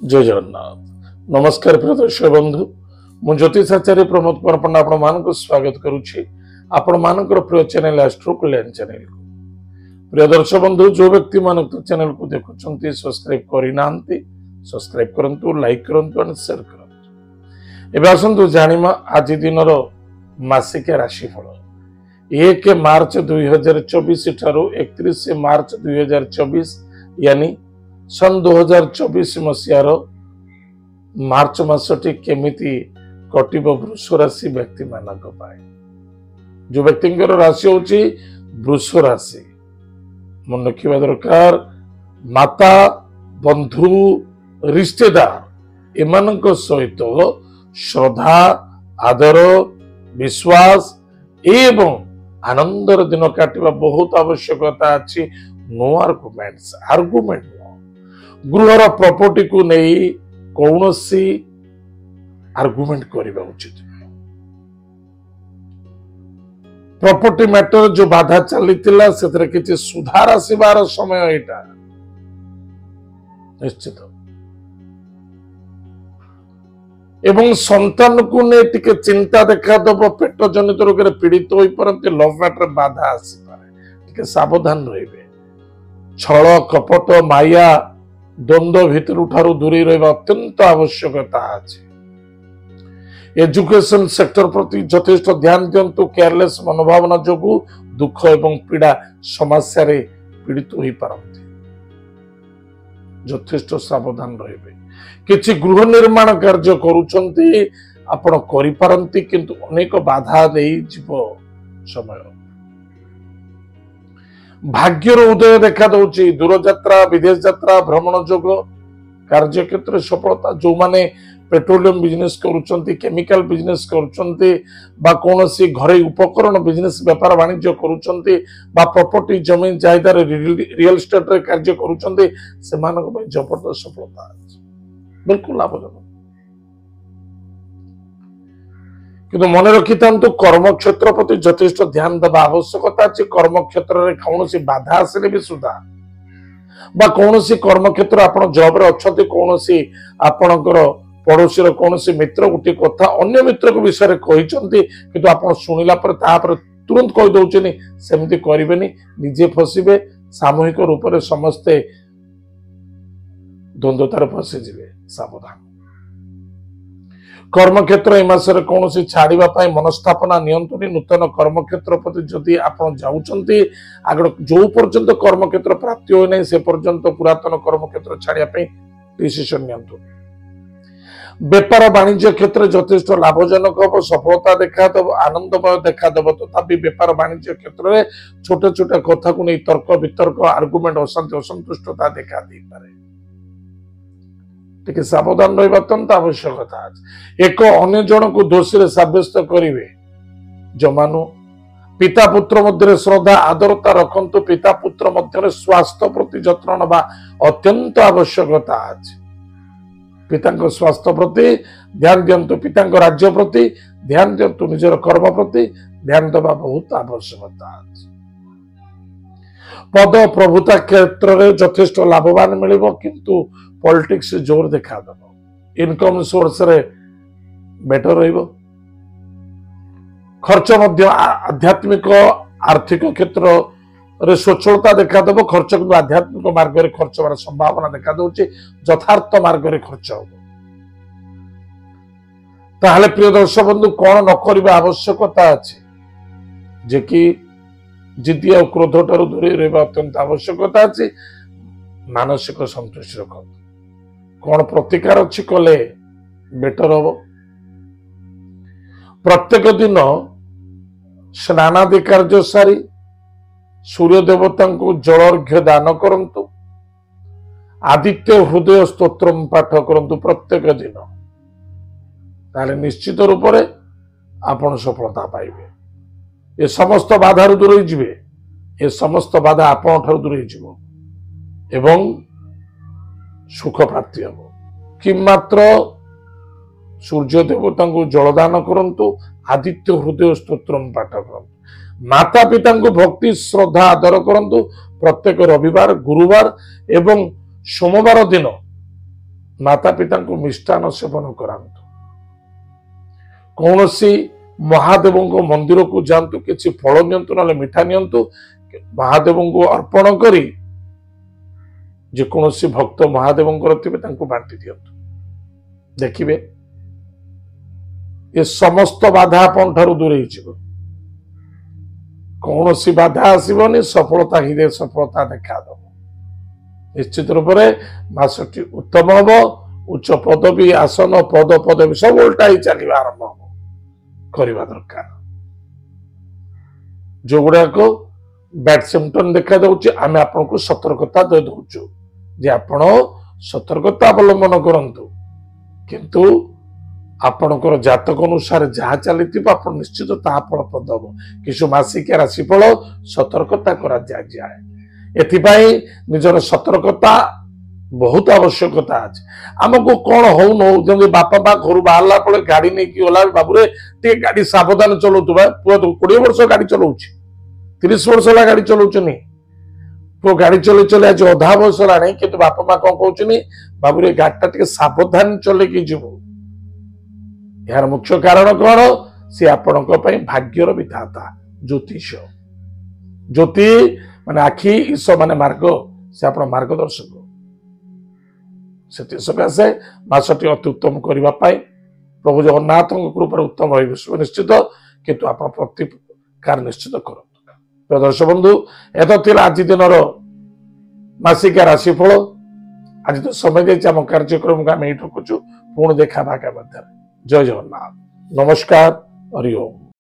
जय जगन्नाथ। नमस्कार प्रिय दर्शक बंधु, मु ज्योतिषाचार्य प्रमोद कुमार पंडा आपण मानक स्वागत करुछि आपण मानकर प्रिय चैनल एस्ट्रो कल्याण चैनल को। प्रिय दर्शक बंधु, जो व्यक्ति मानक चैनल को देखुछंती सब्सक्राइब करि नांती सब्सक्राइब करंतु, लाइक करंतु और शेयर करंतु। एबे आसंतु जानिमा आज दिनर मासिक राशिफल 1 मार्च 2024 ठारू 31 मार्च 2024 यानी सन 2024 मसीहार मार्च मासटी केमिति कटिब वृष राशि व्यक्ति मानक पाए। जो व्यक्ति राशि होची वृष राशि, मन रखा दरकार माता बंधु रिश्तेदार एमानक सहित श्रद्धा आदर विश्वास एवं आनंदर दिन काटिबा बहुत आवश्यकता अछि। नो आर्गुमेंट गृहर प्रॉपर्टी को नहीं कौन सी आर्गुमेंट करने उचित। प्रॉपर्टी मैटर जो बाधा चली किसी सुधार आसबार समय एटा निश्चित। एवं संतान को नहीं टिके चिंता देखा दब, पेट जनित रोग पीड़ित हो पारती, लव मैटर बाधा आसपे, सावधान रहिबे। छल कपट माया द्वंद्व भितर ठारू दूरी रहा अत्यंत आवश्यकता अछि। एजुकेशन सेक्टर प्रति यथेष्ट ध्यान दिंतु। केयरलेस मनोभावना जोगु दुख एवं पीड़ा समस्या रे पीड़ित हो पारती, यथेष्ट सावधान रहिबे। किछि गृह निर्माण कार्य करूछंती आपण करि पारंती, किंतु अनेक बाधा देई जीव समय। भाग्यर उदय देखा दौची। दूरयात्रा विदेश यात्रा भ्रमण जोग कार्य क्षेत्र सफलता। जो माने पेट्रोलियम बिजनेस करूछंती, केमिकल बिजनेस करूछंती बा कोनोसी घरे उपकरण बिजनेस व्यापार वाणिज्य करूछंती बा प्रॉपर्टी जमीन जायदार रियल एस्टेट रे कार्य करूछंती, सेमानक पय जबरदस्त सफलता अछि, बिल्कुल लाभजनक। किंतु मन रखी कर्म क्षेत्र प्रति यथेष्ट ध्यान देवा आवश्यकता अच्छी। कर्म क्षेत्र में कौन सी बाधा आसिले भी सुधा बा कौन सी कर्म क्षेत्र आप जॉब रे अच्छे, कौन सी आपणकर पड़ोसी कौन सी मित्र गोटे कथा अन्य मित्र को विषय में कहते कि आप शुणिला तुरंत कहीदे सेमती करें, निजे फसबे। सामूहिक रूप से समस्ते द्वंद्वतार फसीजे, सावधान। कर्म क्षेत्र मासरे कौन सी छाड़िबा पाई मनस्थापना नियंत्रण। नूतन कर्म क्षेत्र प्रति जदि आपण जाउचंती आगड़ जो पर्यंत कर्म क्षेत्र प्राप्ति होय नै से पर्यंत पुरातन कर्म क्षेत्र छाड़िया पाई डिसिजन नियंत्रण। व्यापार वाणिज्य क्षेत्र यथेष्ट लाभजनक हो, सफलता देखा दब, आनंदमय देखा दब। तथापि व्यापार वाणिज्य क्षेत्र में छोटे छोटे कथा को नहीं तर्क वितर्क आर्गुमेंट अशांति असंतुष्टता देखा दे पारे, टिके सावधान रहिबा अत्यंत आवश्यकता अछि। एक अन्य जन को दोषी साब्यस्त करिवे जमानु। पिता पुत्र मध्य श्रद्धा आदरता रखंतु। पिता पुत्र मध्य स्वास्थ्य प्रति जत्न नबा अत्यंत आवश्यकता अछि। पिता स्वास्थ्य प्रति ध्यान दियंतु, पिता राज्य प्रति ध्यान दियंतु, निजर कर्म प्रति ध्यान देवा बहुत आवश्यकता अछि। पद प्रभुता क्षेत्र में यथेष्ट लाभवान मिलिबो, किंतु पॉलिटिक्स जोर देखा दब। इनकम सोर्स रे बेटर रहिबो। खर्च मध्य आध्यात्मिक आर्थिक क्षेत्र रे स्वच्छलता देखा दब। खर्च को आध्यात्मिक मार्ग रे खर्च होबार संभावना देखा दउची, यथार्थ मार्ग रे खर्च हो। ताहले प्रिय दर्शक बंधु, कोन न करिबा आवश्यकता अछि जे कि जिद्दी और क्रोध ठारू दूरी रहिबा अत्यंत आवश्यकता अछि। मानसिक संतुष्टि रख। कौन प्रतिकार अच्छी कले बेटर हम। प्रत्येक दिन स्नानादि कार्य सारी सूर्य देवता को जल अर्घ्य दान करंतु। आदित्य हृदय स्तोत्र पाठ करंतु प्रत्येक दिन, ताले निश्चित रूप से आपण सफलता पाइबे। ये समस्त बाधा दूर होइजिबे, ये समस्त बाधा आपण ठारू दूर होइजिबो एवं सुख प्राप्ति हम। कि मात्र सूर्य देवता को जलदान करंतु। आदित्य हृदय स्तोत्र पाठ करंतु। माता पिता को भक्ति श्रद्धा आदर करंतु। प्रत्येक रविवार गुरुवार एवं सोमवार दिन माता पिता को मिष्टान सेवन करांतु कौन सी महादेव मंदिर को जातु किसी फल नियंतु ना मिठा नियंतु महादेव को अर्पण करी जेकोसी भक्त महादेव बांटी दियंतु देखिए ये समस्त बाधा अपन दूरे कौन सी बाधा आसबनी सफलता ही सफलता देखा दब निश्चित रूप से मासटी उत्तम हम उच्च पदवी आसन पद पदवी सब उल्टा ही चल आरंभ हम करवा दरकार जो गुड़ाक बैड सिम्पटम देखा दौर आम आपको सतर्कता दे दौचु जे आपण सतर्कता अवलंबन करंतु किंतु आपणकर जातक अनुसार जहाँ चली निश्चित ता फलप्रद हम किछु मासिक राशिफल सतर्कता करा जाए एथिपाई निजर सतर्कता बहुत आवश्यकता अच्छे आमको कौन हो न बापा माँ घर बाहर पड़े गाड़ी नहीं गला बाबूरे टे गाड़ी सावधान चलाऊबा पुआ तो 20 वर्ष गाड़ी चलाऊ 30 वर्ष है गाड़ी चलाऊनी पुआ गाड़ी चल चले आज अधा बयस है कि बापा माँ कौन कहते बाबूरे गाड़ीटा टे सावधान चलैकी जीव यार मुख्य कारण कौन सी आपण भाग्यर विधाता ज्योतिष ज्योति माने आखि ईश माने मार्ग से आप मार्गदर्शक से सकाशे मासटी अति उत्तम करने प्रभु जगन्नाथ कृपा उत्तम रही निश्चित किंतु आप प्रतिकार निश्चित कर दर्शक बंधु एत आज दिन मासिक राशिफल आज तो समय देम कार्यक्रम को आम रखुचु पुणी देखा भागा जय जगन्नाथ नमस्कार हरि ओम।